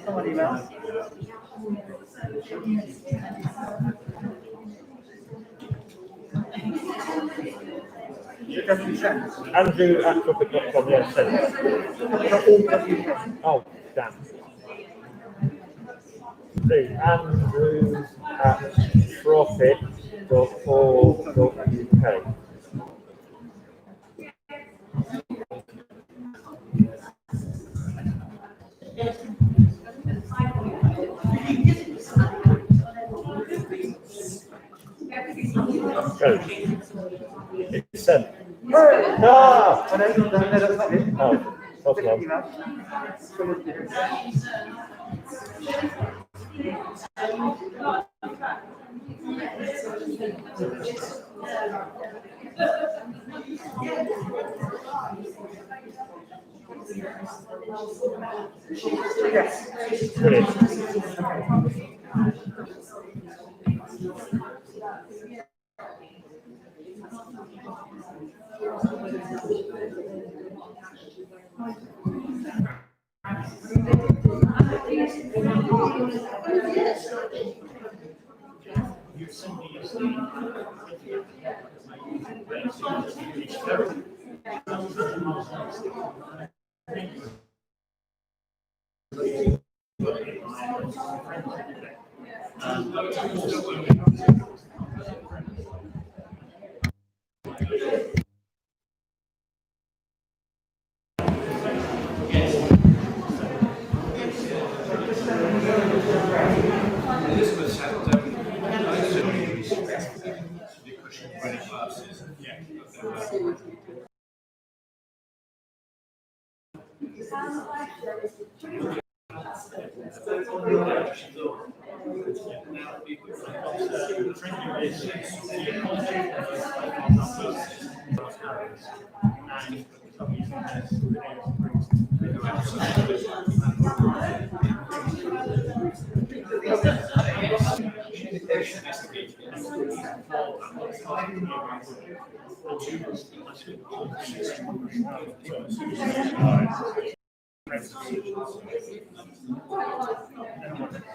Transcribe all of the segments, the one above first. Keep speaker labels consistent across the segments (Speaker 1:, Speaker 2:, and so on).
Speaker 1: Somebody else?
Speaker 2: Andrew at Tropic.com, yeah, sent. Oh, damn. See, Andrew at Tropic.org.uk. Go. It's sent. No!
Speaker 1: That's not it.
Speaker 2: Oh, that's wrong.
Speaker 1: Yes.
Speaker 2: Brilliant.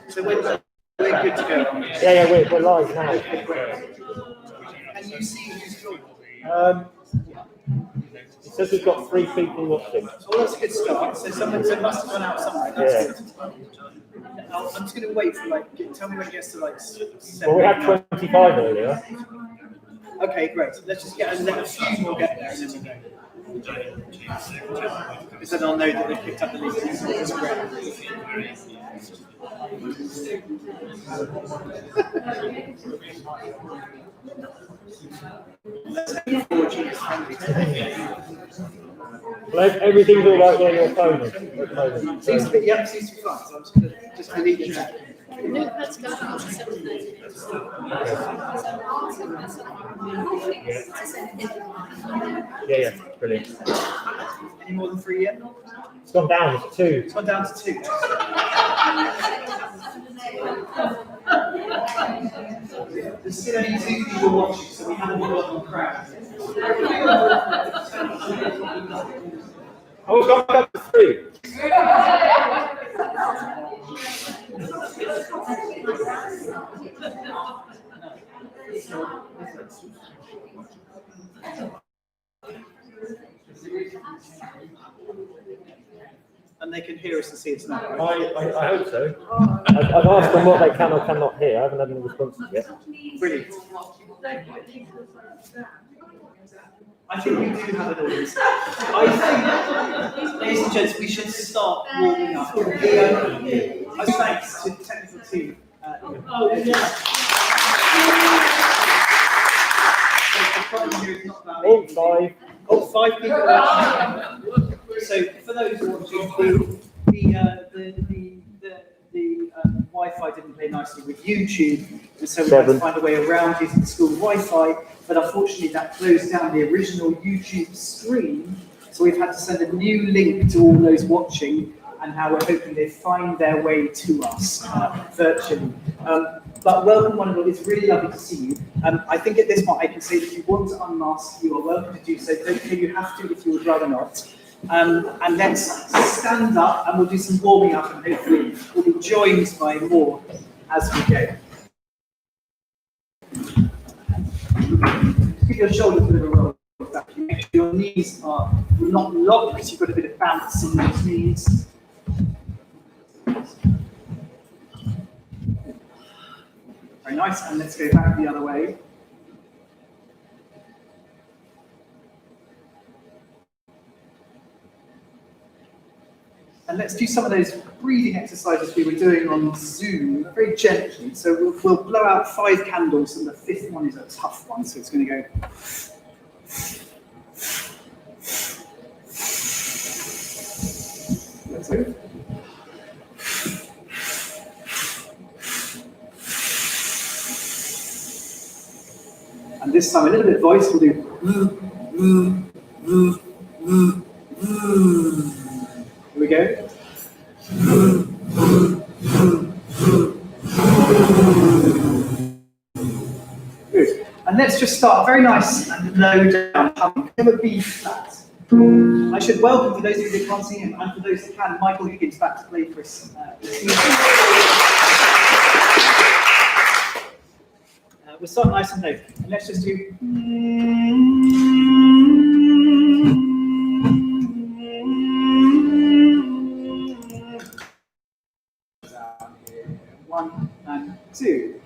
Speaker 1: So we're good to go.
Speaker 2: Yeah, we're live now.
Speaker 1: And you see who's joined?
Speaker 2: It says we've got 3 people watching.
Speaker 1: So that's a good start. So someone must have gone out somewhere. That's good. I'm just going to wait for tell me when it gets to 7.
Speaker 2: Well, we had 25 earlier.
Speaker 1: Okay, great. So let's just let a few more get there and then we go. Because then I'll know that they've picked up the lead. That's great.
Speaker 2: Well, everything's all right on your phone at the moment.
Speaker 1: Seems to be fun. So I'm just going to delete the chat.
Speaker 3: Notepad's going on to 7:30.
Speaker 2: Yeah, brilliant.
Speaker 1: Any more than 3 yet?
Speaker 2: It's gone down, it's 2.
Speaker 1: It's gone down to 2. There's still only 2 people watching, so we haven't got on crowd.
Speaker 2: Oh, we've gone up to 3.
Speaker 1: And they can hear us and see us now.
Speaker 2: I hope so. I've asked them what they can or cannot hear. I haven't had any responses yet.
Speaker 1: Brilliant. I think we do have an audience. I think, ladies and gents, we should start warming up. Thanks to the technical team. Oh, 5 people watching. So for those watching, the Wi-Fi didn't play nicely with YouTube, and so we had to find a way around using the school Wi-Fi, but unfortunately that closed down the original YouTube stream, so we've had to send a new link to all those watching, and now we're hoping they find their way to us virtually. But welcome one and all, it's really lovely to see you. I think at this point I can say that if you want to unmask, you are welcome to do so. Don't feel you have to if you would rather not. And let's stand up and we'll do some warming up and hopefully we'll be joined by more as we go. Give your shoulders a bit of a roll back. Make sure your knees are not locked because you've got a bit of bounce in those knees. Very nice, and let's go back the other way. And let's do some of those breathing exercises we were doing on Zoom, very gently. So we'll blow out 5 candles, and the 5th one is a tough one, so it's going to go. Let's go. And this time, a little bit of voice, we'll do. Here we go. Good. And let's just start very nice and low down, humming. Never B flat. I should welcome, for those of you that can't see him, and for those that can, Michael Higgins back to play for us this evening. We'll start nice and low. And let's just do. Down here. 1 and 2.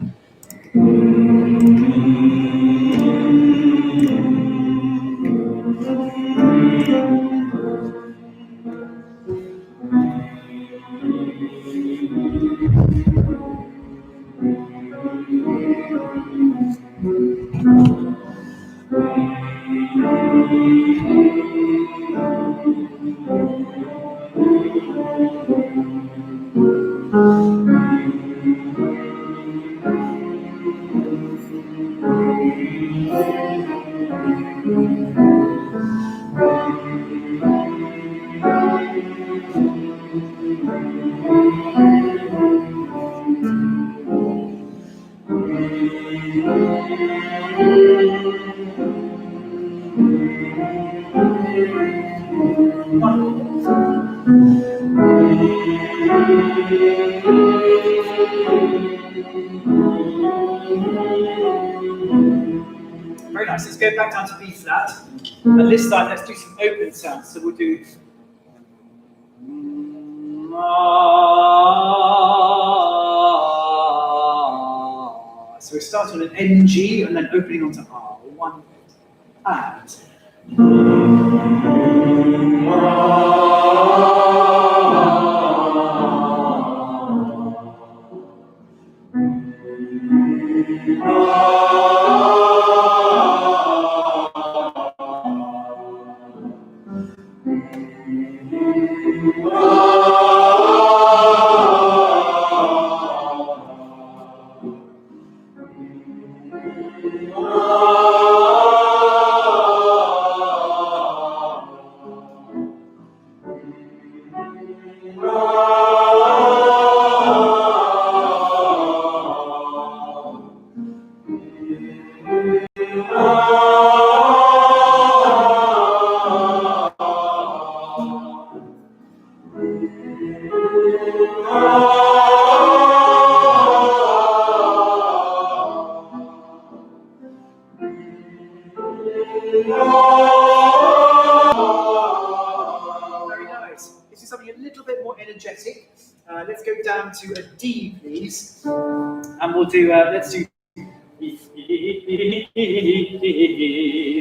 Speaker 1: Very nice. Let's go back down to B flat. And this time, let's do some open sounds. So we'll do. So we start on an NG and then opening onto R. 1 and. Very nice. This is something a little bit more energetic. Let's go down to a D, please. And we'll do, let's do.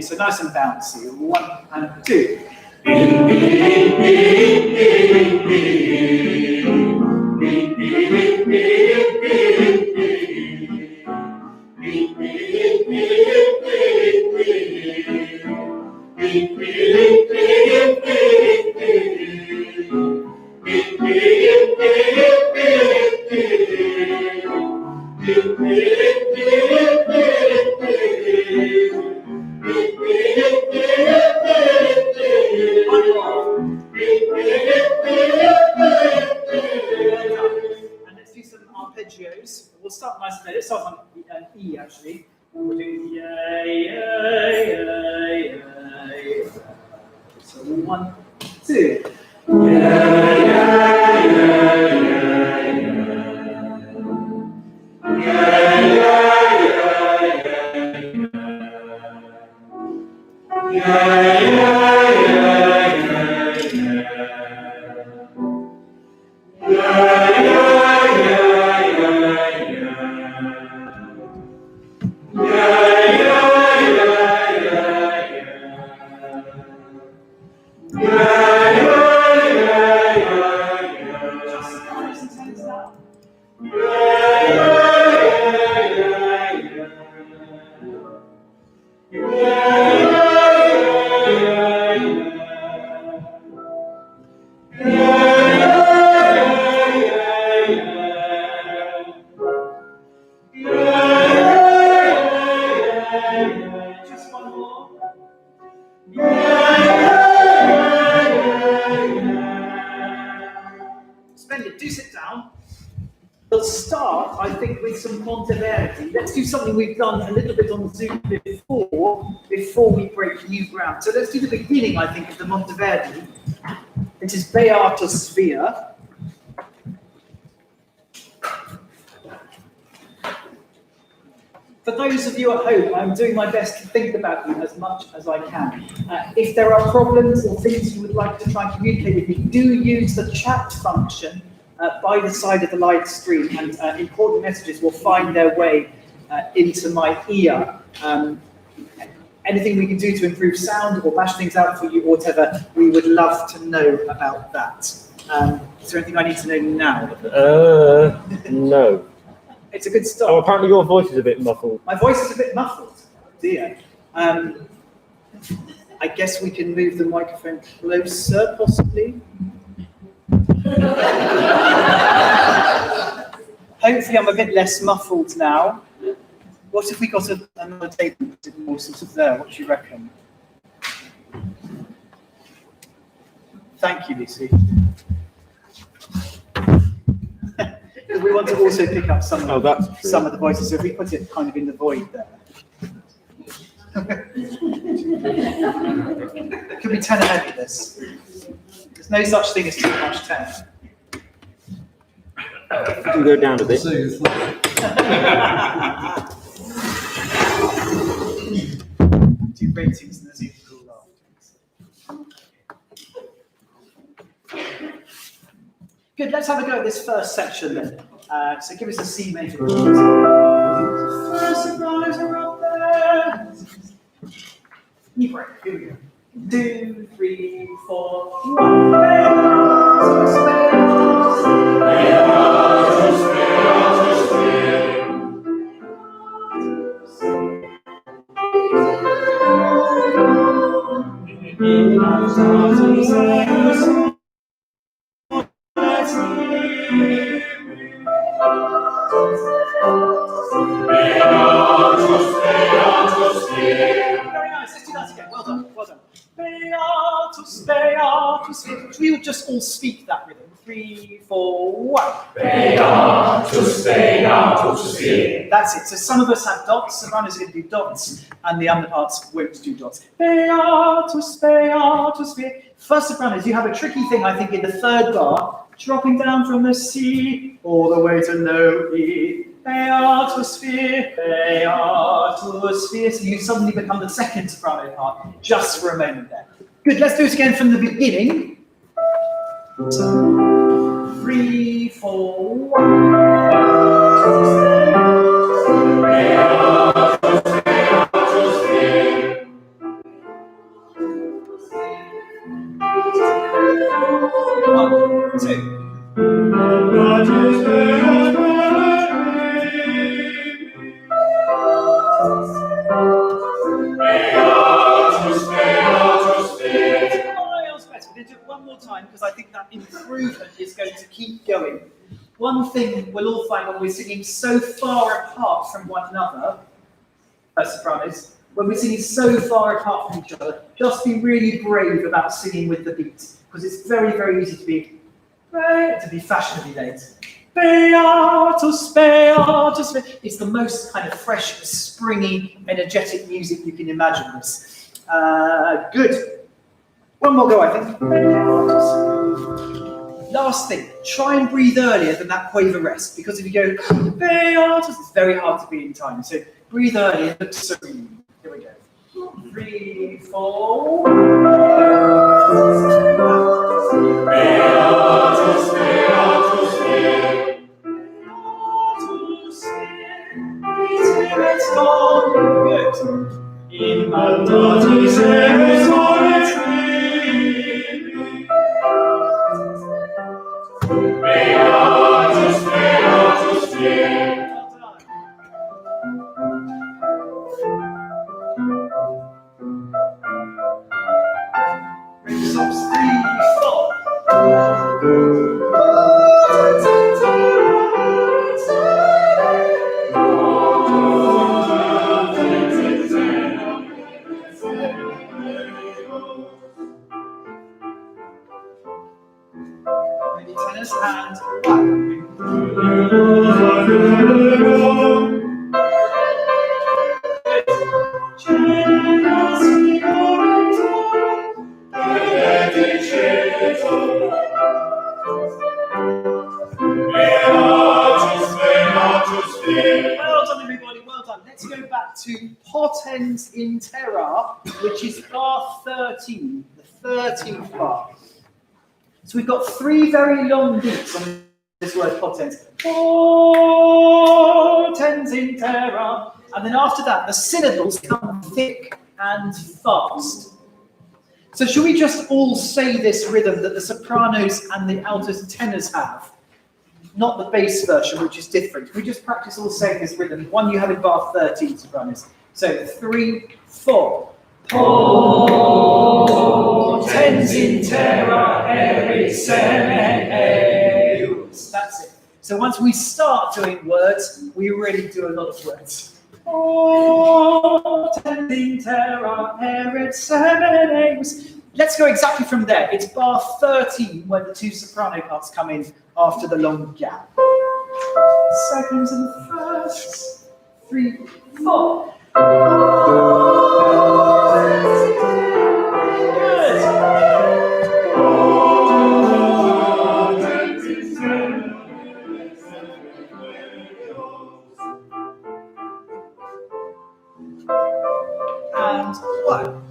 Speaker 1: So nice and bouncy. 1 and 2. And let's do some arpeggios. We'll start nice and low. Let's start on an E actually. We'll do yay, yay, yay, yay. So 1, 2. Just one more. Splendid, do sit down. We'll start, I think, with some Monteverdi. Let's do something we've done a little bit on Zoom before we break new ground. So let's do the beginning, I think, of the Monteverdi. It is Beato Sphere. For those of you at home, I'm doing my best to think about you as much as I can. If there are problems or things you would like to try and communicate with me, do use the chat function by the side of the live stream, and important messages will find their way into my ear. Anything we can do to improve sound or bash things out for you or whatever, we would love to know about that. Is there anything I need to know now?
Speaker 2: No.
Speaker 1: It's a good start.
Speaker 2: Oh, apparently your voice is a bit muffled.
Speaker 1: My voice is a bit muffled, dear. I guess we can move the microphone closer, possibly. Hopefully I'm a bit less muffled now. What if we got another table more sort of there? What do you reckon? Thank you, Lucy. We want to also pick up some of the voices, so if we put it kind of in the void there. It could be tenor heavy, this. There's no such thing as too much tenor.
Speaker 2: You can go down a bit.
Speaker 1: Do ratings in the Zoom call afterwards. Good, let's have a go at this first section then. So give us a C major. First sopranos are up there. Knee break, here we go. 2, 3, 4, 1. Very nice, let's do that again. Well done, well done. Beatus, Beatus. We would just all speak that rhythm. 3, 4, 1.
Speaker 4: Beatus, Beatus.
Speaker 1: That's it. So some of us have dots, sopranos are going to do dots, and the other parts won't do dots. Beatus, Beatus. First sopranos, you have a tricky thing, I think, in the third bar, dropping down from the C all the way to low E. Beatus, Beatus. So you suddenly become the second soprano part, just for a moment there. Good, let's do it again from the beginning. 2, 3, 4, 1, 2. One more time, because I think that improvement is going to keep going. One thing we'll all find when we're singing so far apart from one another, as sopranos, when we're singing so far apart from each other, just be really brave about singing with the beat, because it's very, very easy to be fashionably late. Beatus, Beatus. It's the most kind of fresh, springy, energetic music you can imagine this. Good. One more go, I think. Last thing, try and breathe earlier than that quaver rest, because if you go, Beatus, it's very hard to be in time. So breathe earlier, look serene. Here we go. 3, 4.
Speaker 4: Beatus, Beatus,
Speaker 1: Beatus, good. In
Speaker 4: Beatus,
Speaker 1: Stops 3, 4. Maybe tennis and 1. Well done, everybody, well done. Let's go back to potens in terra, which is bar 13, the 13th bar. So we've got 3 very long beats on this word potens. Potens in terra. And then after that, the syllables come thick and fast. So should we just all say this rhythm that the sopranos and the altos tenors have? Not the bass version, which is different. We just practice all saying this rhythm. One you have in bar 13, sopranos. So 3, 4. Potens in terra erit semen eius. That's it. So once we start doing words, we really do a lot of words. Potens in terra erit semen eius. Let's go exactly from there. It's bar 13 where the 2 soprano parts come in after the long gap. Seconds and firsts. 3, 4. Good. And 1.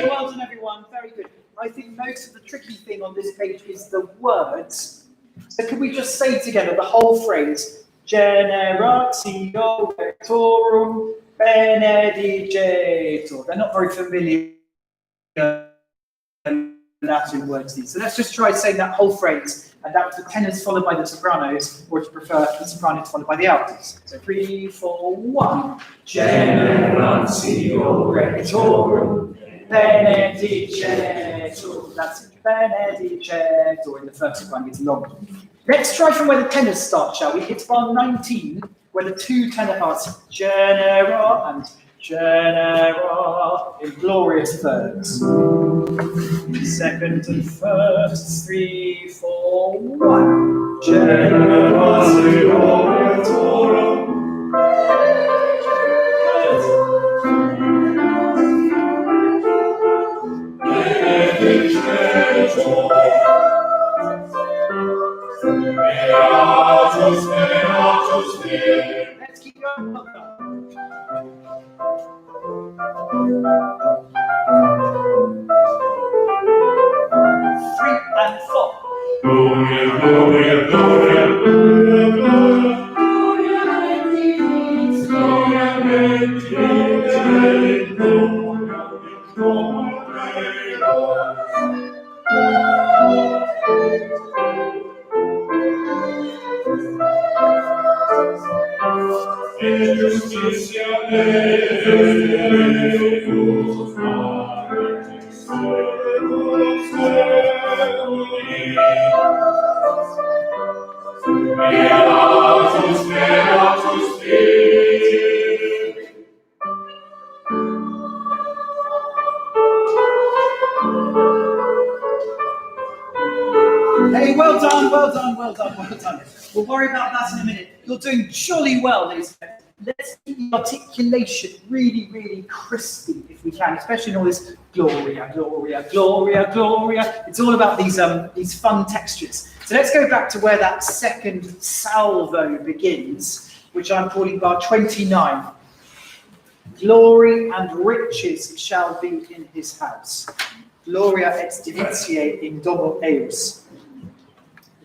Speaker 1: Well done, everyone. Very good. I think most of the tricky thing on this page is the words. So can we just say together the whole phrase? Generatio rectorum benedicetur. They're not very familiar Latin words, these. So let's just try saying that whole phrase. And that was the tenors followed by the sopranos, or to prefer, the sopranos followed by the altos. So 3, 4, 1.
Speaker 4: Generatio rectorum
Speaker 1: benedicetur. That's it. Benedicetur in the first one. It's long. Let's try from where the tenors start, shall we? It's bar 19, where the 2 tenor parts, genera and genera, in glorious thirds. Second and first, 3, 4, 1.
Speaker 4: Generatio rectorum benedicetur. Beatus, Beatus,
Speaker 1: Let's keep going. 3 and 4.
Speaker 4: Gloria, gloria, gloria, gloria, gloria. Gloria justitia eius maris seculum seculi. Beatus, Beatus, Beatus.
Speaker 1: Hey, well done, well done, well done, well done. We'll worry about that in a minute. You're doing jolly well, ladies and gentlemen. Let's keep the articulation really, really crispy if we can, especially in all this Gloria, Gloria, Gloria, Gloria. It's all about these fun textures. So let's go back to where that second salvo begins, which I'm calling bar 29. Glory and riches shall be in his house. Gloria et divitiae in domo eus.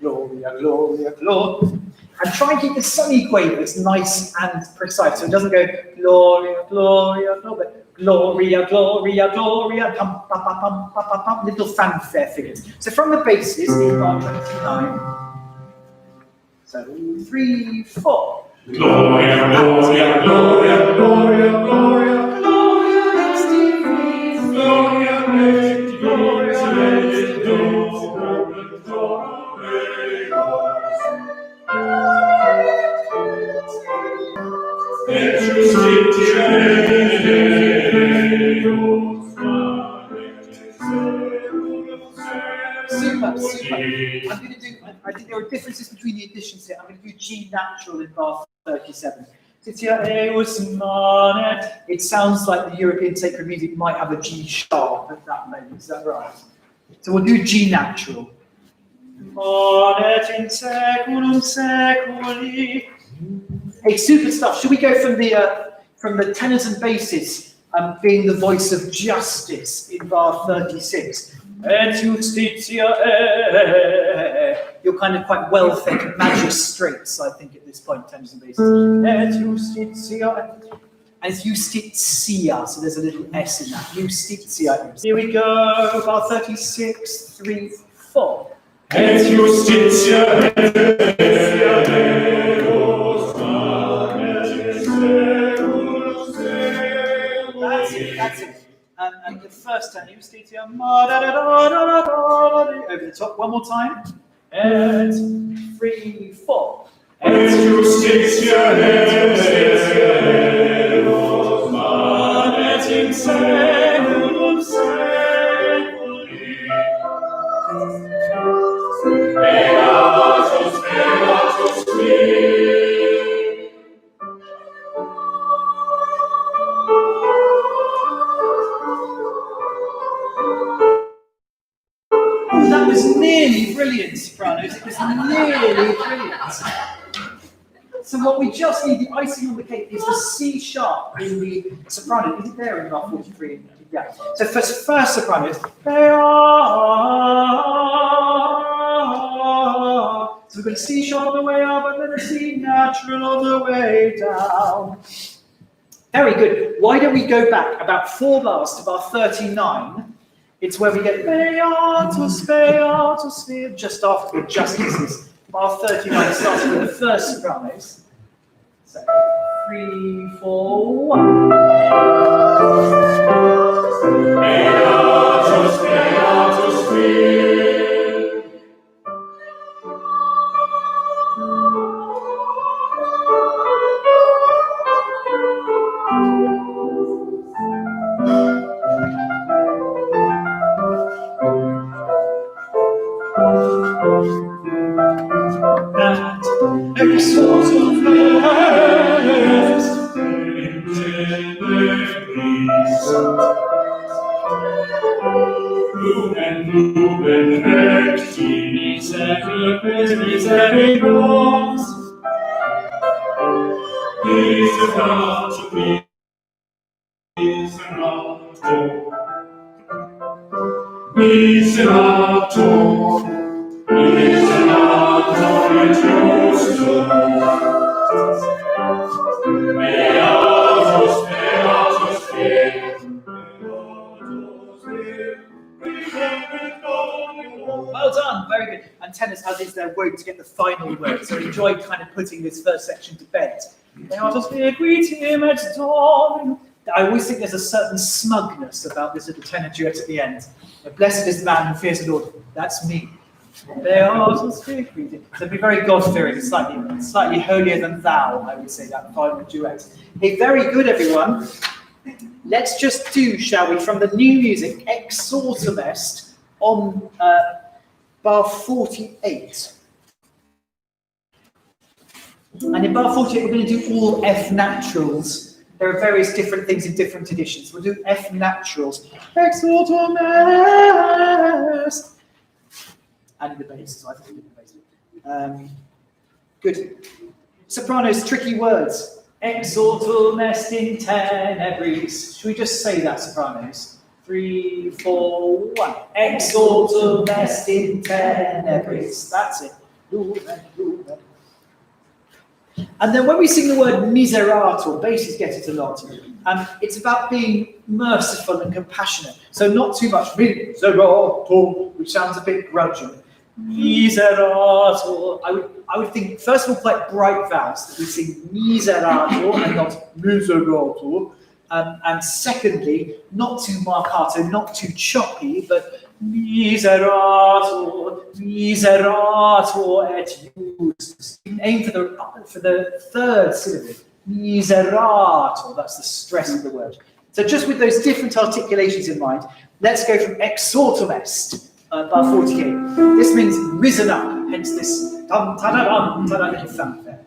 Speaker 1: Gloria, Gloria, Gloria. And try and keep the semiquavers nice and precise, so it doesn't go Gloria, Gloria, Gloria, but Gloria, Gloria, Gloria, pum, pum, pum, pum, pum, pum, pum, little fanfare figures. So from the bases, in bar 29, so 3, 4.
Speaker 4: Gloria, Gloria, Gloria, Gloria, Gloria,
Speaker 1: Gloria, ex divitiae,
Speaker 4: Gloria, Gloria, Gloria, Gloria, et justitia
Speaker 1: Super, super. I'm going to do, I think there are differences between the additions here. I'm going to do G natural in bar 37. It sounds like the European sacred music might have a G sharp at that moment, is that right? So we'll do G natural. Hey, super stuff. Should we go from the tenors and basses being the voice of justice in bar 36? Et justitia, you're kind of quite well-fed magistrates, I think, at this point, tenors and basses. Et justitia, as justitia, so there's a little S in that. Justitia. Here we go, bar 36, 3, 4.
Speaker 4: et justitia
Speaker 1: That's it. And the first time, justitia, over the top, one more time. And 3, 4.
Speaker 4: et justitia et in seculum seculi. Beatus, beatus qui.
Speaker 1: Oh, that was nearly brilliant, Sopranos. It was nearly brilliant. So what we just need, the icing on the cake, is the C sharp in the soprano. Is it there in bar 43? Yeah. So first sopranos. So we've got a C sharp on the way up and then a C natural on the way down. Very good. Why don't we go back about 4 bars to bar 39? It's where we get beatus, beatus, beatus, just after the justices. Bar 39 starts with the first sopranos. So 3, 4, 1.
Speaker 4: Beatus, beatus qui. Lumen recti misericors, miserato, miserato, miserato, miserato et justo. Beatus, beatus qui.
Speaker 1: Well done, very good. And tenors, as is their wont, to get the final word. So enjoyed kind of putting this first section to bed. I always think there's a certain smugness about this little tenor duet at the end. Blessed is the man who fears the Lord. That's me. So be very God-fearing, slightly holier than thou, I would say, that final duet. Hey, very good, everyone. Let's just do, shall we, from the new music, Exortum Est on bar 48. And in bar 48, we're going to do all F naturals. There are various different things in different editions. We'll do F naturals. Exaltum est. And in the bass, so I think in the bass. Good. Sopranos, tricky words. Exaltum est in tenebris. Should we just say that, sopranos? 3, 4, 1. Exaltum est in tenebris. That's it. And then when we sing the word miserator, basses get it a lot. It's about being merciful and compassionate. So not too much miserator, which sounds a bit grudging. Miserator. I would think, first of all, quite bright vowels, that we sing miserator and not miserator. And secondly, not too marcato, not too choppy, but miserator, miserator et ius. You can aim for the third syllable. Miserator, that's the stress of the word. So just with those different articulations in mind, let's go from exaltum est, bar 48. This means risen up, hence this dum ta da dum ta da little thump there.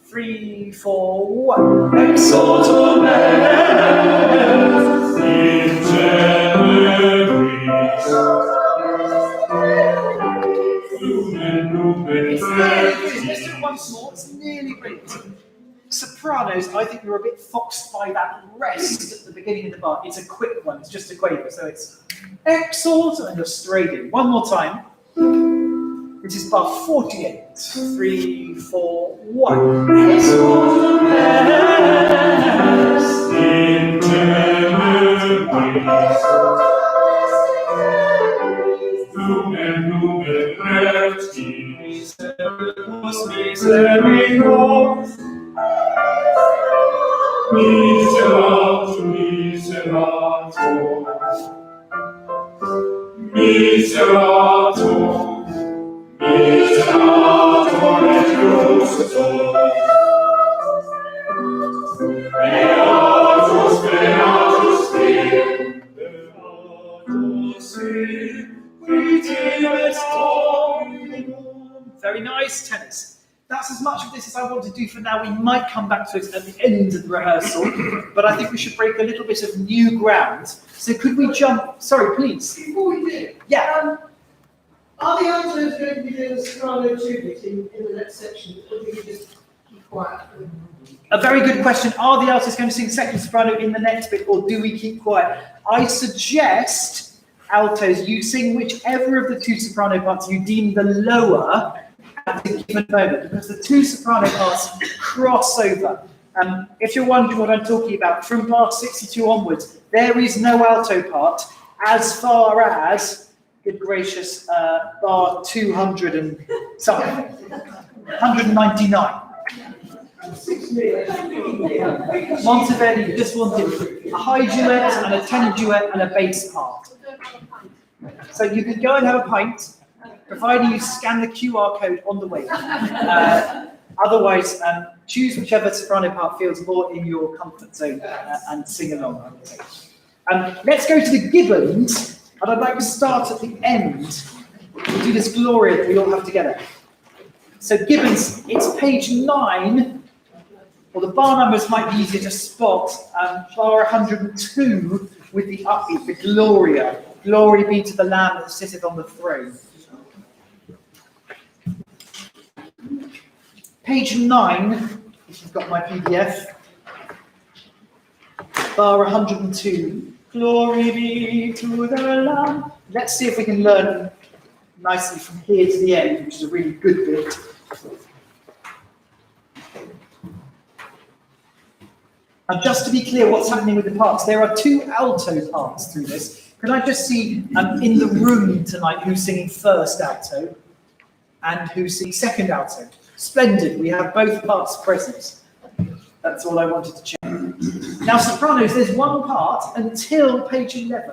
Speaker 1: 3, 4, 1. Exaltum est
Speaker 4: in tenebris.
Speaker 1: It's nearly brilliant. Let's do it once more. It's nearly brilliant. Sopranos, I think you're a bit foxed by that rest at the beginning of the bar. It's a quick one. It's just a quaver. So it's exaltum and you're straight in. One more time. Which is bar 48. 3, 4, 1. Exaltum est
Speaker 4: In tenebris. Lumen rectis. Misericors. Miserator, miserator. Miserator. Miserator et justus. Beatus, beatus te. Beatus te.
Speaker 1: Very nice, tenors. That's as much of this as I want to do for now. We might come back to it at the end of the rehearsal, but I think we should break a little bit of new ground. So could we jump? Sorry, please.
Speaker 5: Before we do,
Speaker 1: Yeah.
Speaker 5: are the altos going to be doing the soprano tubes in the next section, or do you just keep quiet?
Speaker 1: A very good question. Are the altos going to sing second soprano in the next bit, or do we keep quiet? I suggest, altos, you sing whichever of the two soprano parts you deem the lower at a given moment, because the two soprano parts cross over. If you're wondering what I'm talking about, from bar 62 onwards, there is no alto part as far as, good gracious, bar 200 and something, 199. Monteverdi just wanted a high duet and a tenor duet and a bass part. So you can go and have a pint, providing you scan the QR code on the way. Otherwise, choose whichever soprano part feels more in your comfort zone and sing along, I would say. Let's go to the Gibbons, and I'd like to start at the end. We'll do this Gloria that we all have together. So Gibbons, it's page 9, or the bar numbers might be easier to spot. Bar 102 with the upbeat, the Gloria. Glory be to the Lamb that sitteth on the throne. Page 9, if you've got my PDF. Bar 102. Glory be to the Lamb. Let's see if we can learn nicely from here to the end, which is a really good bit. And just to be clear what's happening with the parts, there are two alto parts through this. Can I just see in the room tonight who's singing first alto and who's singing second alto? Splendid, we have both parts present. That's all I wanted to check. Now sopranos, there's one part until page 11.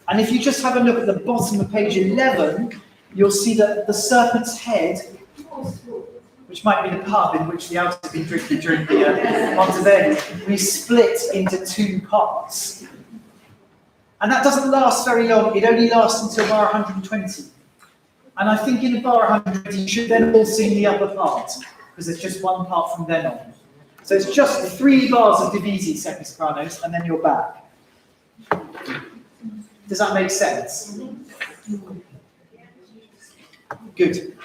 Speaker 1: And if you just have a look at the bottom of page 11, you'll see that the Serpent's Head, which might be the pub in which the alto has been drinking during the Monteverdi, we split into two parts. And that doesn't last very long, it only lasts until bar 120. And I think in bar 100, you should then all sing the upper part, because there's just one part from then on. So it's just 3 bars of divisi semi-sopranos, and then you're back. Does that make sense? Good.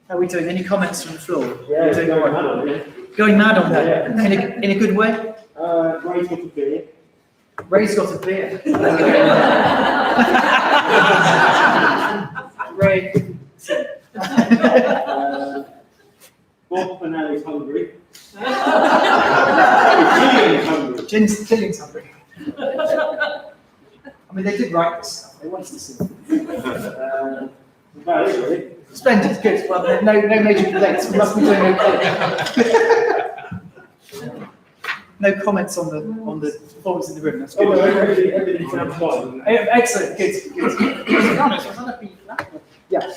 Speaker 1: How are we doing? Any comments from the floor?
Speaker 2: Yeah,
Speaker 1: Doing all right?
Speaker 2: going mad on it.
Speaker 1: Going mad on that? In a good way?
Speaker 2: Ray's got a beer.
Speaker 1: Ray's got a beer. Ray.
Speaker 2: Bob and Ali's hungry.
Speaker 1: Gilling's hungry. I mean, they did write this stuff. They wanted to see it.
Speaker 2: About it, really.
Speaker 1: Splendid, good. Well, no major complaints. We must be doing okay. No comments on the performance in the room. That's good.
Speaker 2: Oh, no, everything sounds fine.
Speaker 1: Excellent, good. Yeah.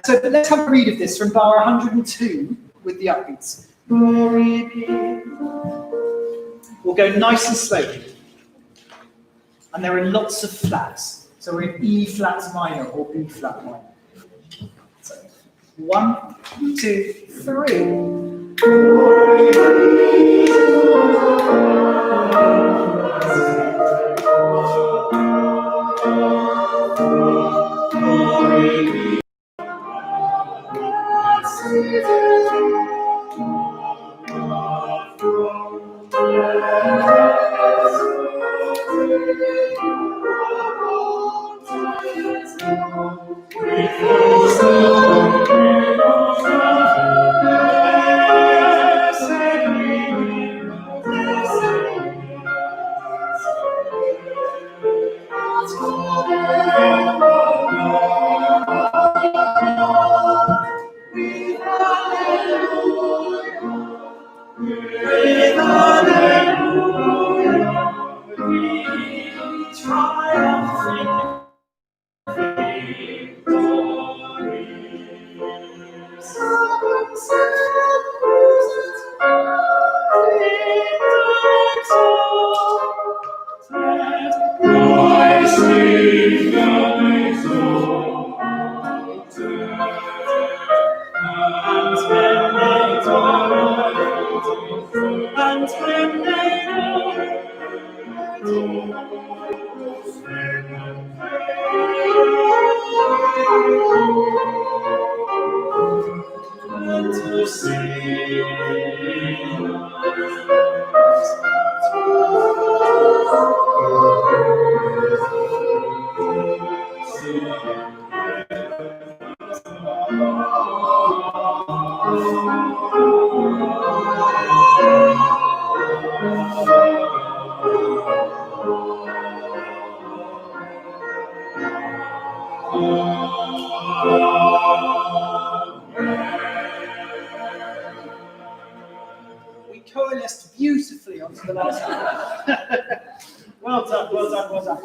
Speaker 1: So let's have a read of this from bar 102 with the upbeats. Glory be. We'll go nice and slowly. And there are lots of flats. So we're in E flat minor or B flat minor. So 1, 2, 3. We coalesced beautifully onto the last one. Well done, well done, well done.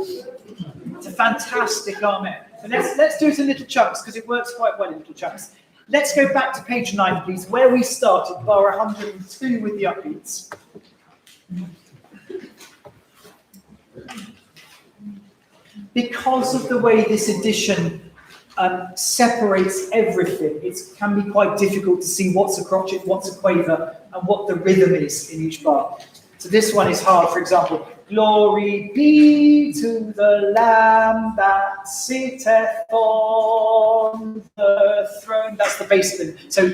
Speaker 1: It's a fantastic Amen. So let's do it in little chunks because it works quite well in little chunks. Let's go back to page 9, please, where we started, bar 102 with the upbeats. Because of the way this edition separates everything, it can be quite difficult to see what's a crotchet, what's a quaver, and what the rhythm is in each bar. So this one is hard, for example. Glory be to the Lamb that sitteth on the throne. That's the bass thing. So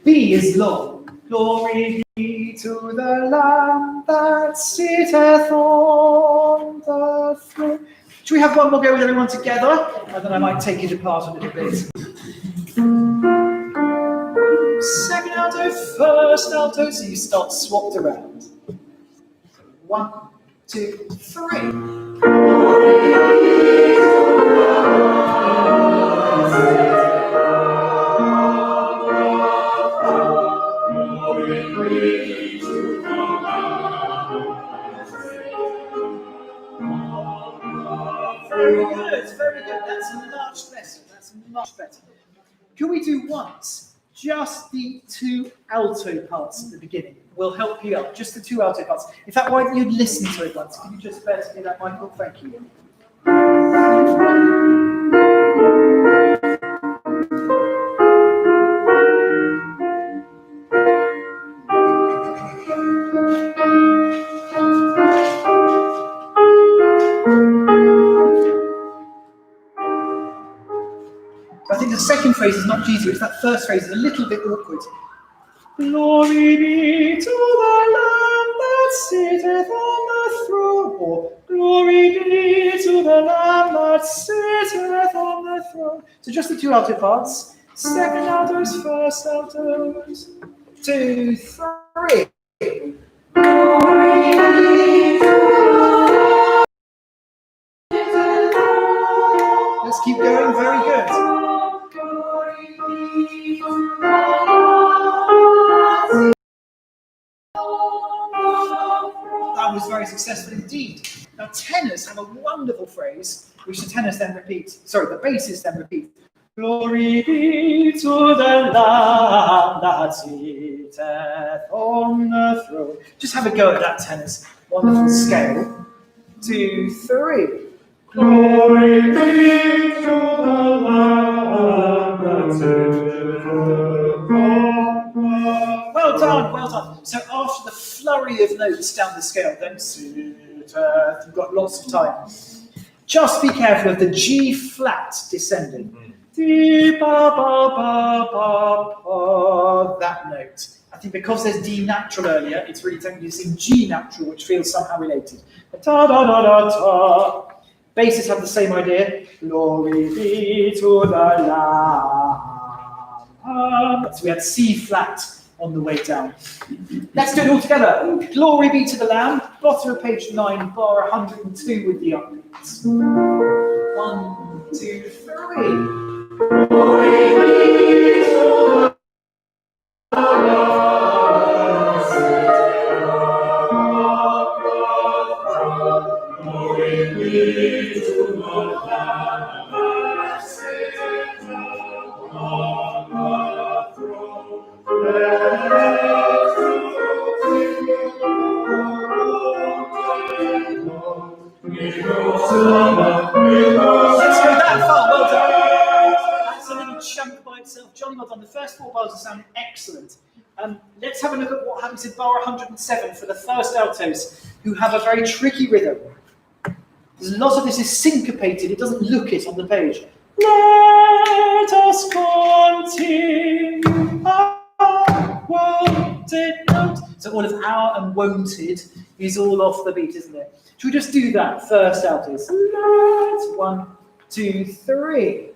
Speaker 1: B is long. Glory be to the Lamb that sitteth on the throne. Should we have one more go with everyone together? And then I might take it apart a little bit. Second alto, first alto, so you start swapped around. 1, 2, 3. Very good, very good. That's much better. That's much better. Can we do once just the 2 alto parts at the beginning? Will help you out. Just the 2 alto parts. In fact, why don't you listen to it once? Can you just bear to do that, Michael? Thank you. I think the second phrase is much easier. It's that first phrase is a little bit awkward. Glory be to the Lamb that sitteth on the throne. Or glory be to the Lamb that sitteth on the throne. So just the two alto parts. Second altos, first altos. 2, 3. Glory be to the Lamb. Let's keep going. Very good. That was very successful indeed. Now tenors have a wonderful phrase, which the tenors then repeat. Sorry, the basses then repeat. Glory be to the Lamb that sitteth on the throne. Just have a go at that, tenors. Wonderful scale. 2, 3.
Speaker 4: Glory be to the Lamb that sitteth on the
Speaker 1: Well done, well done. So after the flurry of notes down the scale, then sitteth, you've got lots of time. Just be careful of the G flat descending. D, ba, ba, ba, ba, ba, that note. I think because there's D natural earlier, it's really tempting to sing G natural, which feels somehow related. Da, da, da, da, da. Basses have the same idea. Glory be to the Lamb. So we had C flat on the way down. Let's do it all together. Glory be to the Lamb. Bottom of page 9, bar 102 with the upbeats. 1, 2, 3. Glory be to the
Speaker 4: Glory be to the Lamb that sitteth on the throne. Let us sing
Speaker 1: Let's go that far, well done. That's a little chunk by itself. Johnny, well done. The first 4 bars are sounding excellent. Let's have a look at what happens in bar 107 for the first altos, who have a very tricky rhythm. A lot of this is syncopated, it doesn't look it on the page. Let us continue our wanted note. So all of our and wanted is all off the beat, isn't it? Should we just do that? First altos. Let's 1, 2, 3.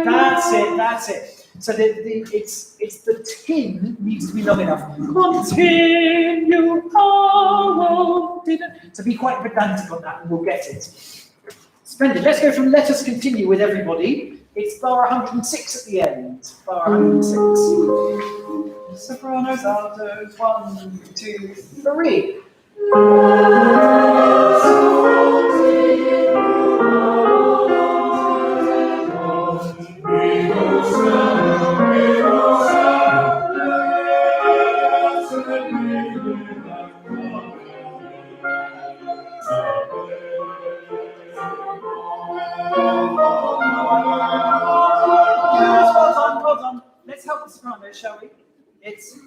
Speaker 1: That's it, that's it. So it's the tin needs to be long enough. Continue on. So be quite pedantic on that and we'll get it. Splendid. Let's go from let us continue with everybody. It's bar 106 at the end. Bar 106. Sopranos, altos, 1, 2, 3. Well done. Let's help the sopranos, shall we? It's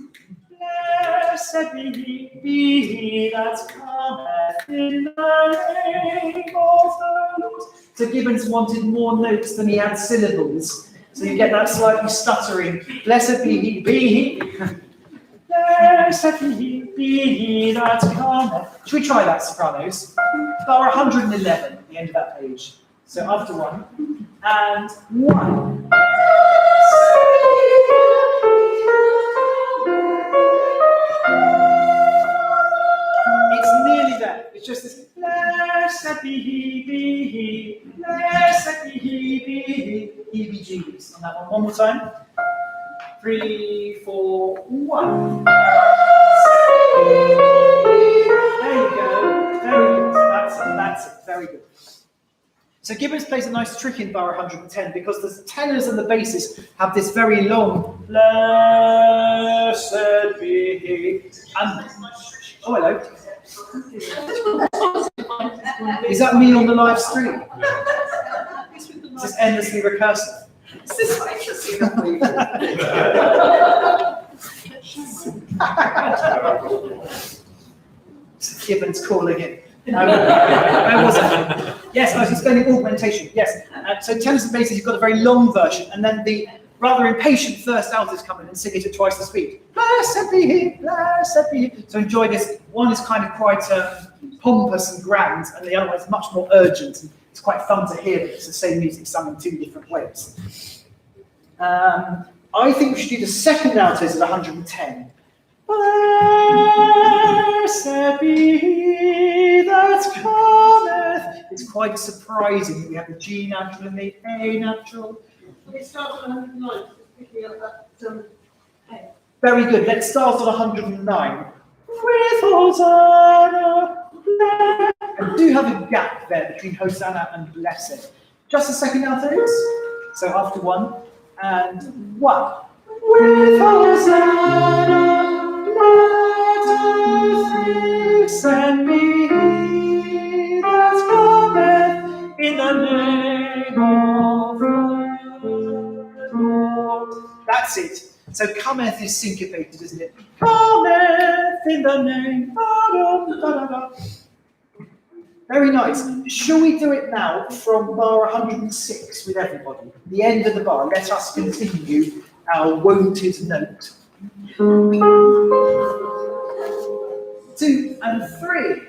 Speaker 1: blessed be he that cometh in the name of the Lord. So Gibbons wanted more notes than he had syllables. So you get that slightly stuttering. Blessed be he, blessed be he that cometh. Should we try that, sopranos? Bar 111 at the end of that page. So after 1 and 1. It's nearly there. It's just this. Blessed be he, blessed be he, heebie-jeebies. On that one more time. 3, 4, 1. There you go. Very good. That's it. Very good. So Gibbons plays a nice trick in bar 110 because the tenors and the basses have this very long blessed be he. Oh, hello. Is that me on the live stream? Is this endlessly recursive?
Speaker 5: Is this interesting?
Speaker 1: Gibbons calling in. Where was I? Yes, I was explaining augmentation. Yes. So tenors and basses, you've got a very long version, and then the rather impatient first altos come in and sing it at twice the speed. Blessed be he, blessed be he. So enjoy this. One is kind of quite pompous and grand, and the other one is much more urgent. And it's quite fun to hear that it's the same music sung in two different ways. I think we should do the second altos at 110. Blessed be he that cometh. It's quite surprising that we have the G natural and the A natural.
Speaker 5: We start at 109, picking up that A.
Speaker 1: Very good. Let's start at 109. With Hosanna. And do have a gap there between Hosanna and blessed. Just a second altos. So after one and one. With Hosanna. Blessed be he that cometh in the name of the Lord. That's it. So cometh is syncopated, isn't it? Cometh in the name. Very nice. Shall we do it now from bar 106 with everybody? The end of the bar. Let us continue our wonted note. 2 and 3.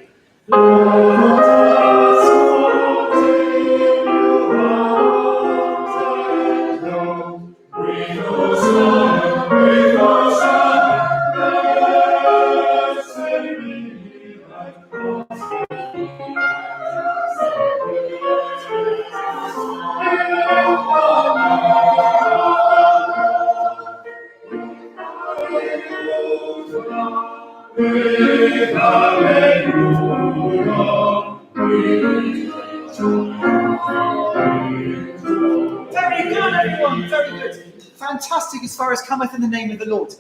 Speaker 1: Very good, everyone. Very good. Fantastic as far as cometh in the name of the Lord.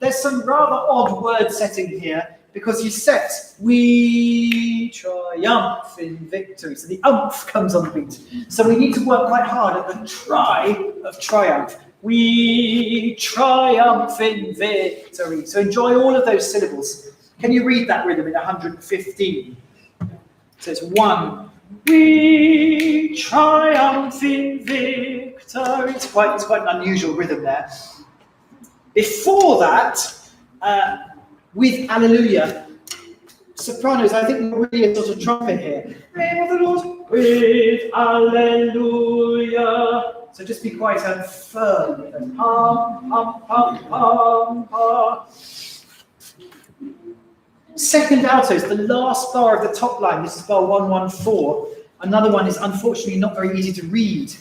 Speaker 1: There's some rather odd word setting here because you set we triumph in victory. So the umph comes on the beat. So we need to work quite hard at the try of triumph. We triumph in victory. So enjoy all of those syllables. Can you read that rhythm in 115? So it's 1. We triumph in victory. It's quite an unusual rhythm there. Before that, with Alleluia, sopranos, I think we're really a sort of trumpet here. Name of the Lord, with Alleluia. So just be quite firm. Pum, pum, pum, pum, pum. Second altos, the last bar of the top line. This is bar 114. Another one is unfortunately not very easy to read.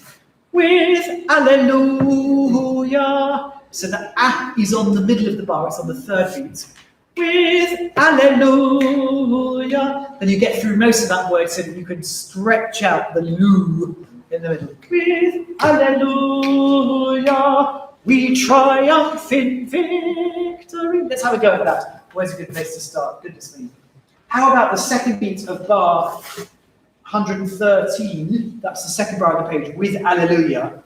Speaker 1: With Alleluia. So the A is on the middle of the bar, it's on the third beat. With Alleluia. Then you get through most of that word so that you can stretch out the loo in the middle. With Alleluia. We triumph in victory. Let's have a go at that. Where's a good place to start? Goodness me. How about the second beat of bar 113? That's the second bar of the page, with Alleluia.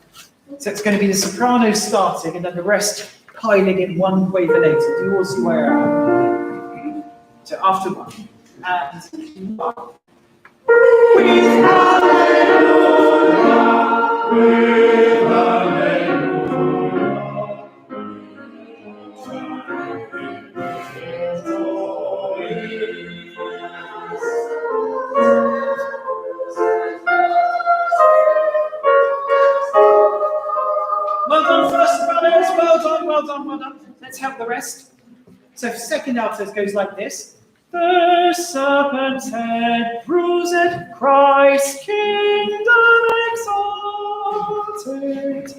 Speaker 1: So it's going to be the soprano starting and then the rest piling in one quavernator. Do you all see where I am? So after one and one. With Alleluia, with Alleluia. Well done, first runners. Well done. Let's help the rest. So second alto goes like this. The serpent's head bruised, Christ's kingdom exalted.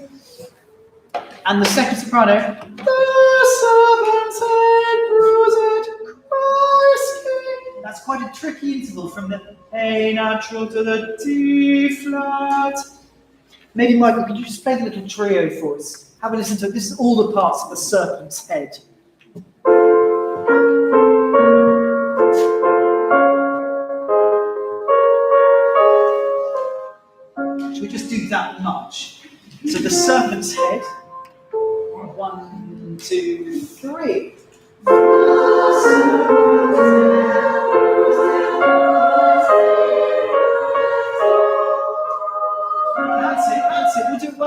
Speaker 1: And the second soprano. The serpent's head bruised, Christ's kingdom. That's quite a tricky interval from the A natural to the D flat. Maybe, Michael, could you just play the little trio for us? Have a listen to it. This is all the parts of the serpent's head. Should we just do that much? So the serpent's head. 1, 2, 3.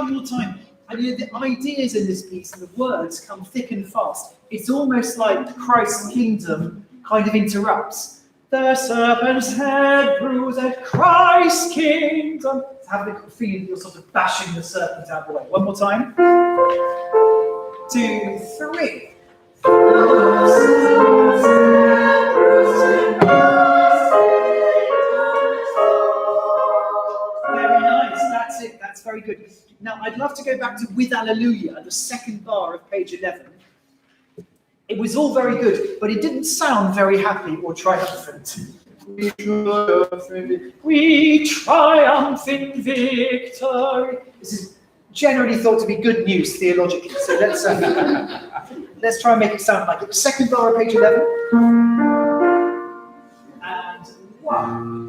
Speaker 1: one more time. And the ideas in this piece and the words come thick and fast. It's almost like Christ's kingdom kind of interrupts. The serpent's head proves at Christ's kingdom. Have the feeling that you're sort of bashing the serpent out of the way. One more time. 2, 3. Very nice, that's it, that's very good. Now, I'd love to go back to With Alleluia, the second bar of page 11. It was all very good, but it didn't sound very happy or triumphant. We triumph in victory. This is generally thought to be good news theologically, so let's try and make it sound like it. Second bar of page 11. And 1.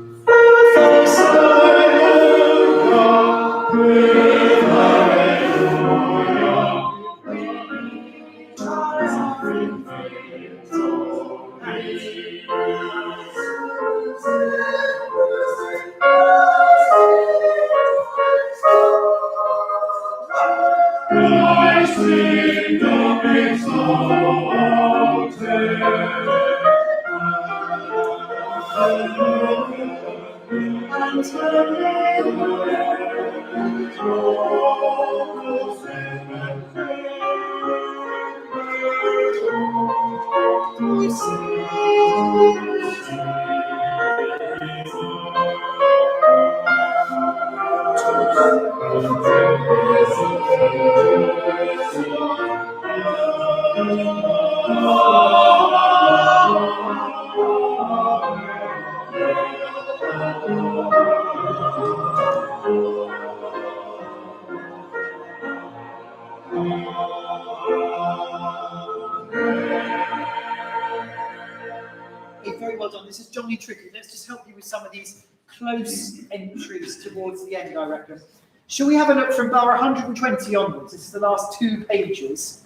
Speaker 1: Very well done. This is jolly tricky. Let's just help you with some of these close entries towards the end, I reckon. Shall we have a look from bar 120 onwards? This is the last 2 pages.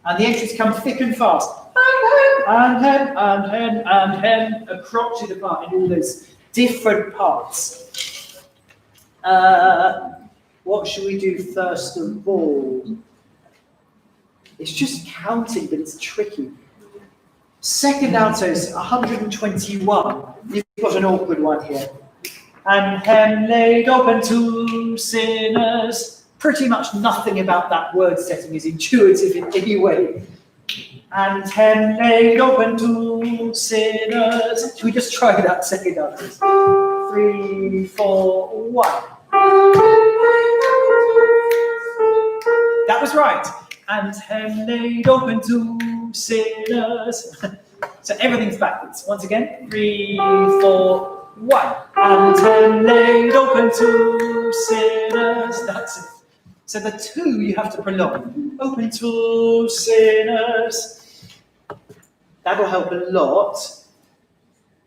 Speaker 1: And the entries come thick and fast. And hen, a crotchet apart in all those different parts. What should we do first of all? It's just counting, but it's tricky. Second altos, 121. You've got an awkward one here. And hem laid open to sinners. Pretty much nothing about that word setting is intuitive in any way. And hem laid open to sinners. Should we just try that second altos? 3, 4, 1. That was right. And hem laid open to sinners. So everything's backwards. Once again, 3, 4, 1. And hem laid open to sinners. That's it. So the 2 you have to prolong. Open to sinners. That'll help a lot.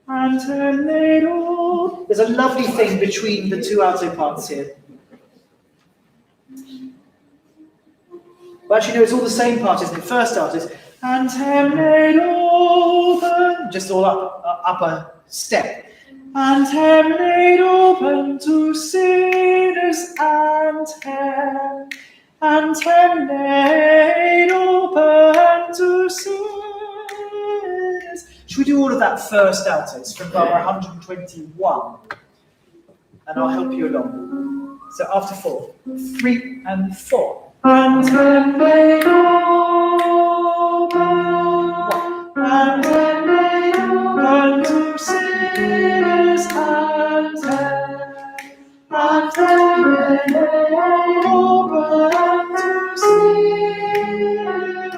Speaker 1: And hem laid open. There's a lovely thing between the 2 alto parts here. Well, actually, no, it's all the same part, isn't it? First altos. And hem laid open. Just all up a step. And hem laid open to sinners and hem laid open to sinners. Should we do all of that first altos from bar 121? And I'll help you along. So after 4, 3 and 4. And hem laid open. And hem laid open to sinners and hem laid open to sinners.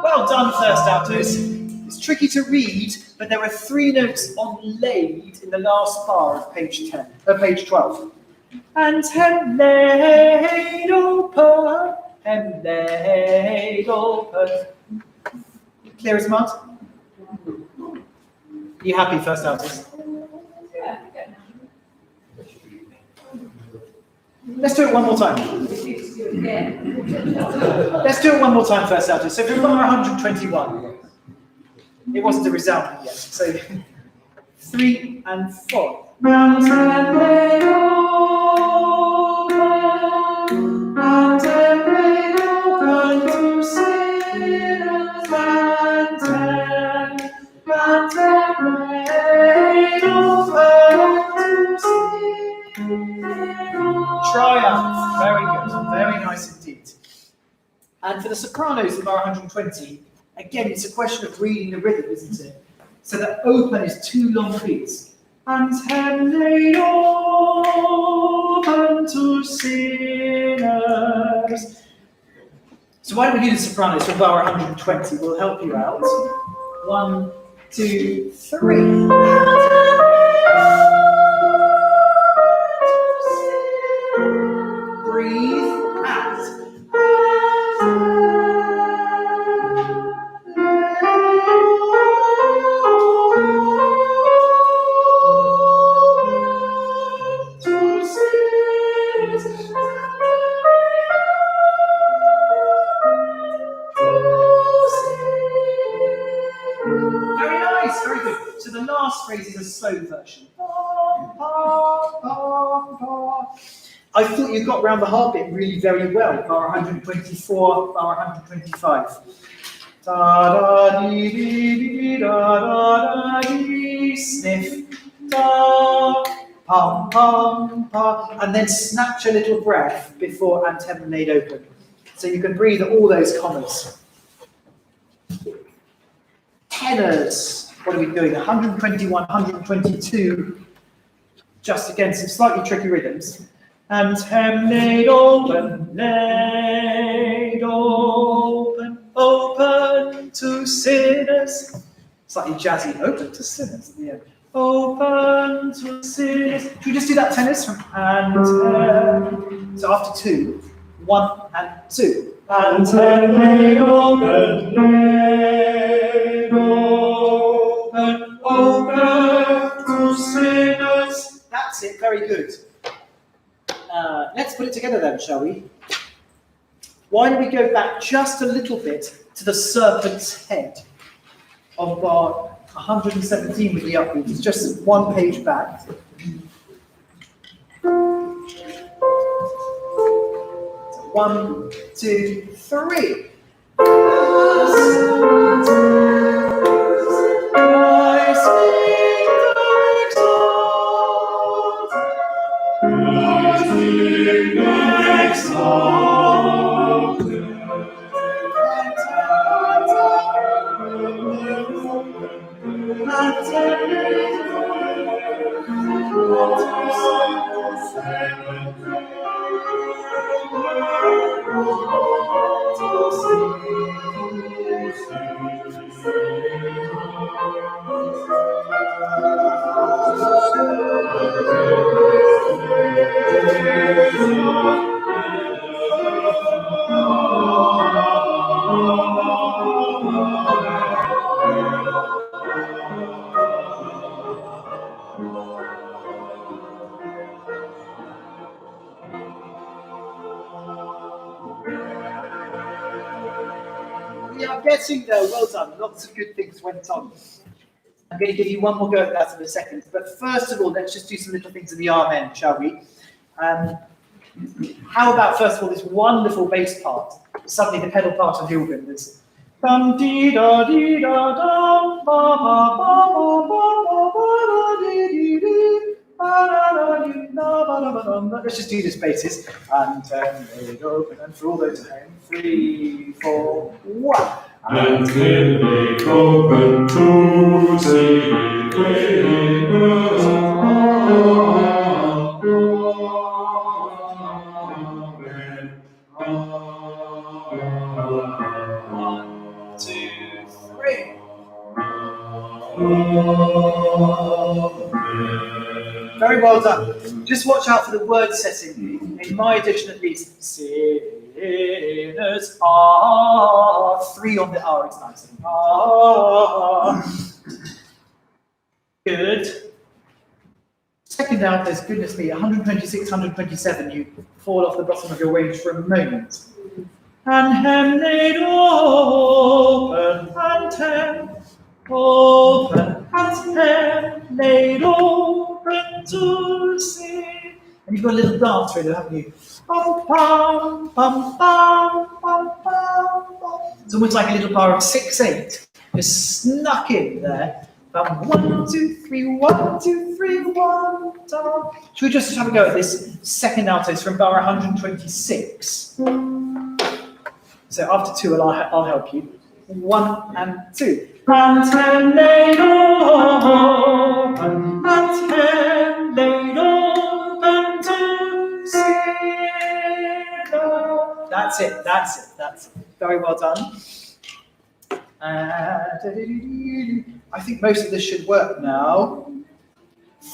Speaker 1: Well done, first altos. It's tricky to read, but there are 3 notes on laid in the last bar of page 12. And hem laid open, hem laid open. Clear as mud? Are you happy, first altos?
Speaker 3: Yeah.
Speaker 1: Let's do it one more time. Let's do it one more time, first altos. So from bar 121. It wasn't a resounding yet. So 3 and 4. And hem laid open, Triumph. Very good. Very nice indeed. And for the sopranos of bar 120, again, it's a question of reading the rhythm, isn't it? So the open is 2 long beats. And laid open to sinners. So why don't we do the sopranos for bar 120? We'll help you out. 1, 2, 3. Breathe out. Very nice, very good. So the last phrase is a slow version. I thought you got round the heart bit really very well. Bar 124, bar 125. Da da dee dee dee da da da dee, sniff, da, pum pum pum, and then snatch a little breath before antenna laid open. So you can breathe all those commas. Tenors. What are we doing? 121, 122. Just again, some slightly tricky rhythms. And laid open, open to sinners. Slightly jazzy, open to sinners at the end. Open to sinners. Should we just do that tenors from and so after 2, 1 and 2. And laid open, open to sinners. That's it, very good. Let's put it together then, shall we? Why don't we go back just a little bit to the serpent's head of bar 117 with the upbeat. It's just 1 page back. So 1, 2, 3. We are getting there. Well done. Lots of good things went on. I'm going to give you one more go at that in a second. But first of all, let's just do some little things in the Amen, shall we? How about, first of all, this wonderful bass part? Suddenly the pedal part of the organ is dum dee da dee da dum ba ba ba ba ba ba da dee dee dee ba da da dee da ba da ba dum. Let's just do this basis and laid open, and for all those at home, 3, 4, 1.
Speaker 4: And laid open to see great
Speaker 1: Very well done. Just watch out for the word setting. In my edition, at least, sinners are 3 on the R. It's nice. Ah. Good. Second out, there's goodness me, 126, 127. You fall off the bottom of your range for a moment. And hem laid open, and hem open, and hem laid open to see. And you've got a little dance rhythm, haven't you? Bum, bum, bum, bum, bum, bum, bum. It's almost like a little bar of 6/8, just snuck in there. 1, 2, 3, 1, 2, 3, 1. Should we just have a go at this second alto? It's from bar 126. So after 2, I'll help you. 1 and 2. And 10 laid open, and 10 laid open to sinner. That's it. Very well done. I think most of this should work now.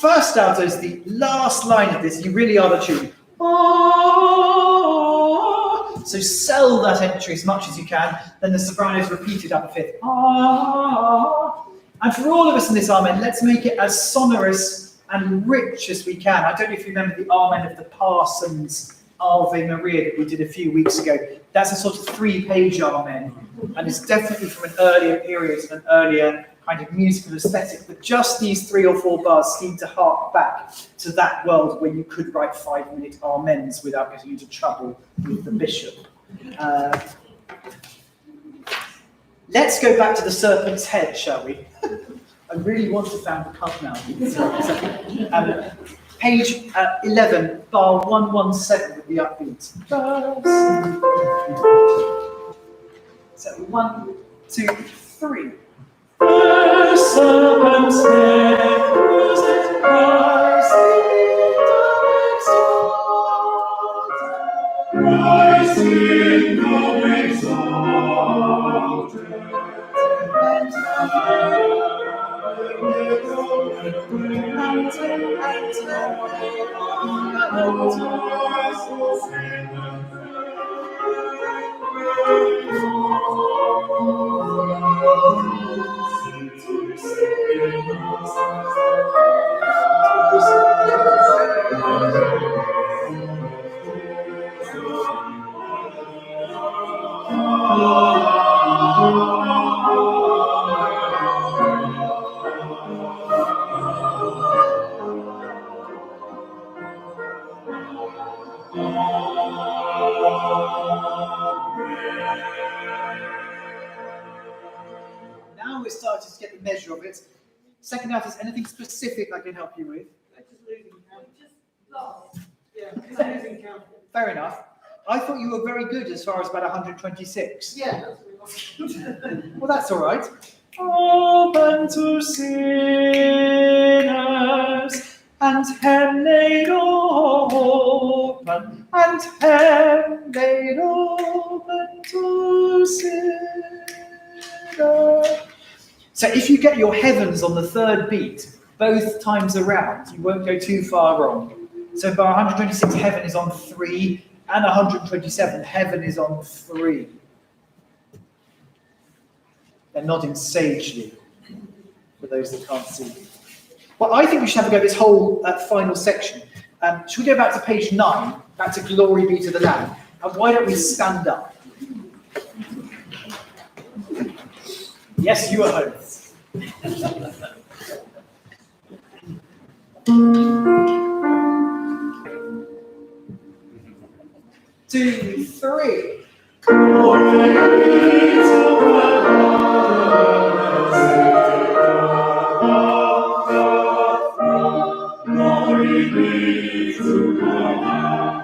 Speaker 1: First alto is the last line of this. You really are the tune. Oh, so sell that entry as much as you can. Then the soprano is repeated up a fifth. Oh. And for all of us in this Amen, let's make it as sonorous and rich as we can. I don't know if you remember the Amen of the Parsons Ave Maria that we did a few weeks ago. That's a sort of 3-page Amen. And it's definitely from an earlier period, an earlier kind of musical aesthetic. But just these 3 or 4 bars seem to hark back to that world when you could write 5-minute Amens without getting into trouble with the bishop. Let's go back to the serpent's head, shall we? I really want to sound the cup now. Page 11, bar 117 with the upbeat. So 1, 2, 3. The serpent's head was it rising, come exalted, Now we're starting to get the measure of it. Second half, is anything specific I can help you with? Fair enough. I thought you were very good as far as about 126.
Speaker 5: Yeah.
Speaker 1: Well, that's all right. Open to sinners, and him laid open, and him laid open to sinners. So if you get your heavens on the 3rd beat, both times around, you won't go too far wrong. So bar 126, heaven is on 3, and 127, heaven is on 3. They're nodding sagely, for those that can't see. Well, I think we should have a go at this whole final section. Should we go back to page 9, back to Glory Be to the Lamb? And why don't we stand up? Yes, you are hosts. 2, 3. Glory be to the Lord, glory be to the Lamb.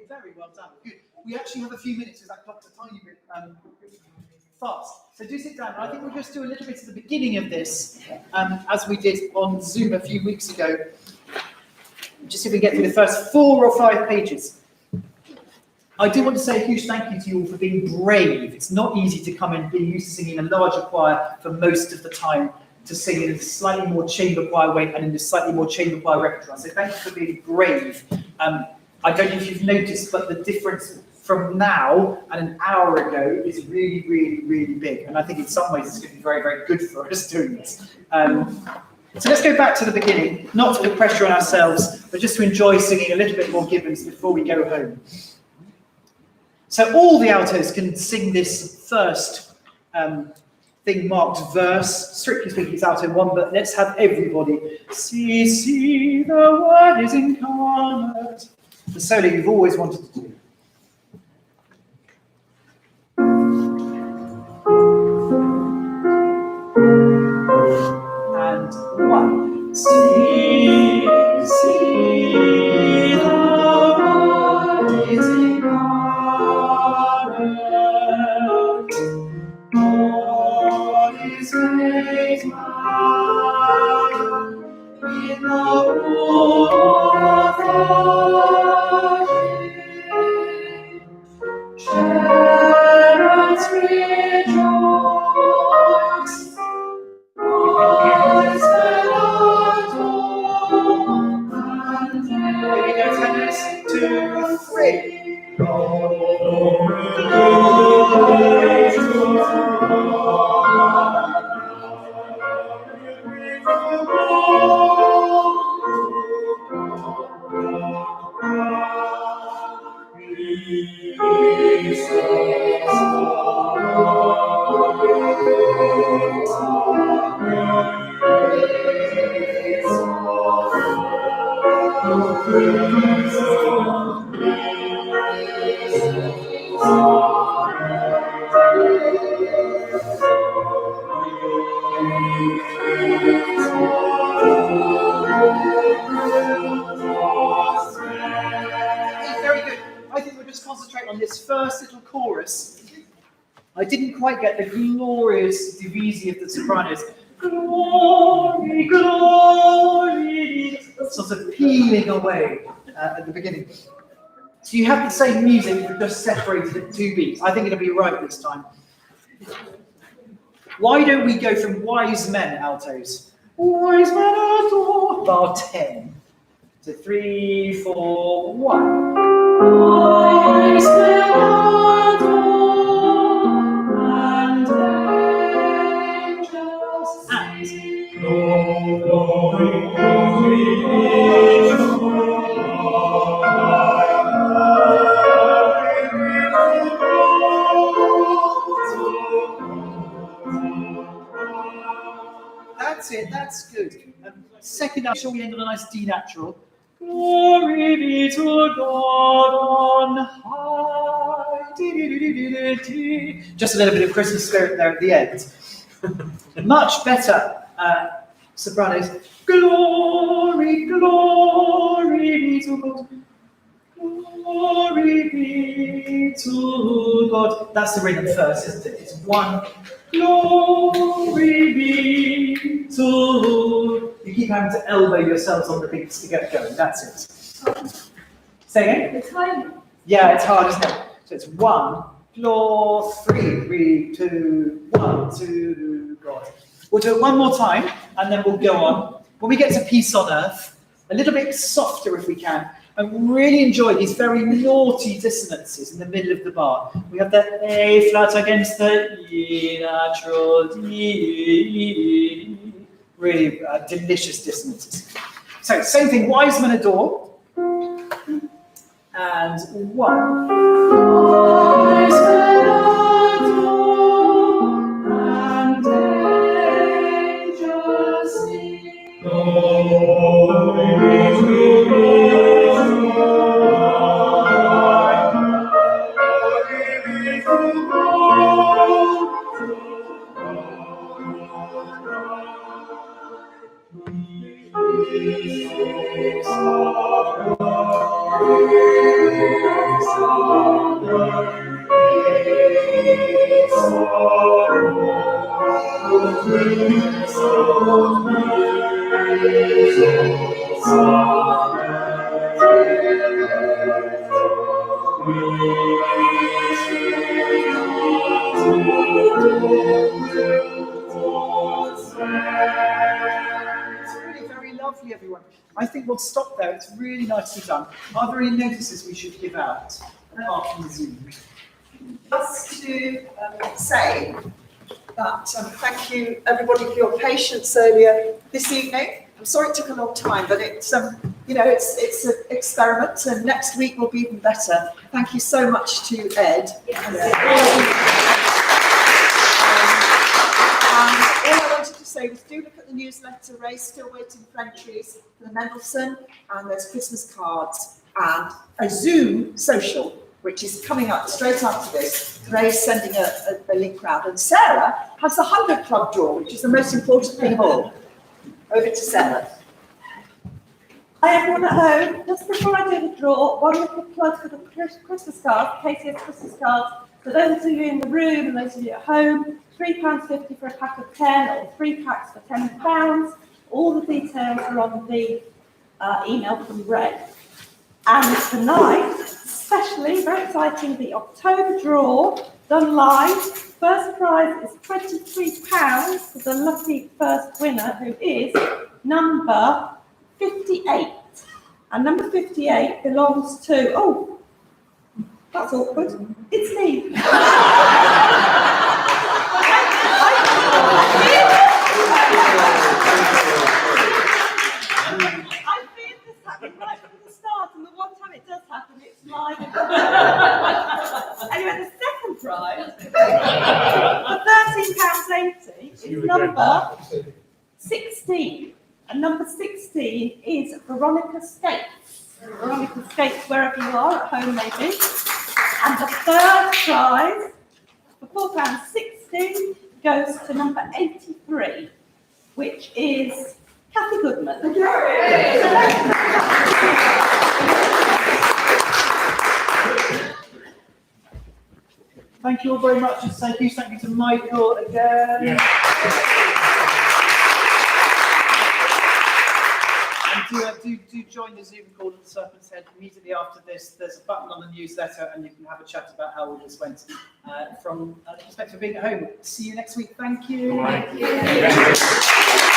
Speaker 1: Very well done. Good. We actually have a few minutes because that clock's a tiny bit fast. So do sit down. I think we'll just do a little bit at the beginning of this, as we did on Zoom a few weeks ago. Just see if we get through the first 4 or 5 pages. I do want to say a huge thank you to you all for being brave. It's not easy to come and be used to singing in a larger choir for most of the time, to sing in a slightly more chamber choir way and in a slightly more chamber choir repertoire. So thank you for being brave. I don't know if you've noticed, but the difference from now and an hour ago is really, really, really big. And I think in some ways it's going to be very, very good for us doing this. So let's go back to the beginning, not to put pressure on ourselves, but just to enjoy singing a little bit more Gibbons before we go home. So all the altos can sing this first thing marked verse. Strictly speaking, it's alto 1, but let's have everybody. See, see, the word is incarnate. The solo you've always wanted to do. And 1. See, see, the word is incarnate. God is made man in the womb of Shepherds rejoice, boys adore, and here we go, tenors, 2, 3. Glory to Very good. I think we'll just concentrate on this first little chorus. I didn't quite get the glorious divisi of the sopranos. Glory, glory, sort of peeling away at the beginning. So you have the same music, but just separated at 2 beats. I think it'll be right this time. Why don't we go from wise men altos? Wise men adore, bar 10. So 3, 4, 1. Wise men adore, and angels sing. Glory, glory, That's it, that's good. Second, I'm sure we end on a nice D natural. Glory be to God on high. Just a little bit of Christmas spirit there at the end. Much better sopranos. Glory, glory be to God. Glory be to God. That's the rhythm first, isn't it? It's 1. Glory be to. You keep having to elbow yourselves on the beats to get going. That's it. Say again?
Speaker 3: It's hard.
Speaker 1: Yeah, it's hard, isn't it? So it's 1, 3, 2, 1, 2, God. We'll do it one more time, and then we'll go on. When we get to Peace on Earth, a little bit softer if we can, and really enjoy these very naughty dissonances in the middle of the bar. We have the A flat against the E natural D. Really delicious dissonances. So, same thing, wise men adore. And 1.
Speaker 5: Eyes cannot know, and angels sing.
Speaker 1: It's really very lovely, everyone. I think we'll stop there. It's really nicely done. Are there any notices we should give out apart from the Zoom?
Speaker 6: Just to say that thank you everybody for your patience earlier this evening. I'm sorry it took a long time, but it's it's an experiment, and next week will be even better. Thank you so much to Ed. And all I wanted to say was do look at the newsletter. Ray's still waiting for entries for the Mendelssohn, and there's Christmas cards and a Zoom social, which is coming up straight after this. Ray's sending a link round, and Sarah has the 100 Club draw, which is the most important thing of all. Over to Sarah.
Speaker 7: Hi everyone at home. Just before I do the draw, one little plug for the Christmas cards, KCS Christmas cards. For those of you in the room and those of you at home, £3.50 for a pack of 10 or 3 packs for £10. All the details are on the email from Ray. And tonight, especially, very exciting, the October draw done live. First prize is £23 for the lucky first winner, who is number 58. And number 58 belongs to, oh, that's awkward, it's me. I feared this happened right from the start, and the one time it does happen, it's live. Anyway, the second prize for £13.80 is number 16. And number 16 is Veronica Skates. Veronica Skates, wherever you are, at home maybe. And the third prize for £4.60 goes to number 83, which is Kathy Goodman.
Speaker 1: Thank you all very much. And thank you to Michael again.
Speaker 4: Yeah.
Speaker 1: And do join the Zoom call at the Serpent's Head immediately after this. There's a button on the newsletter, and you can have a chat about how all this went from the perspective of being at home. See you next week. Thank you.
Speaker 4: Thank you.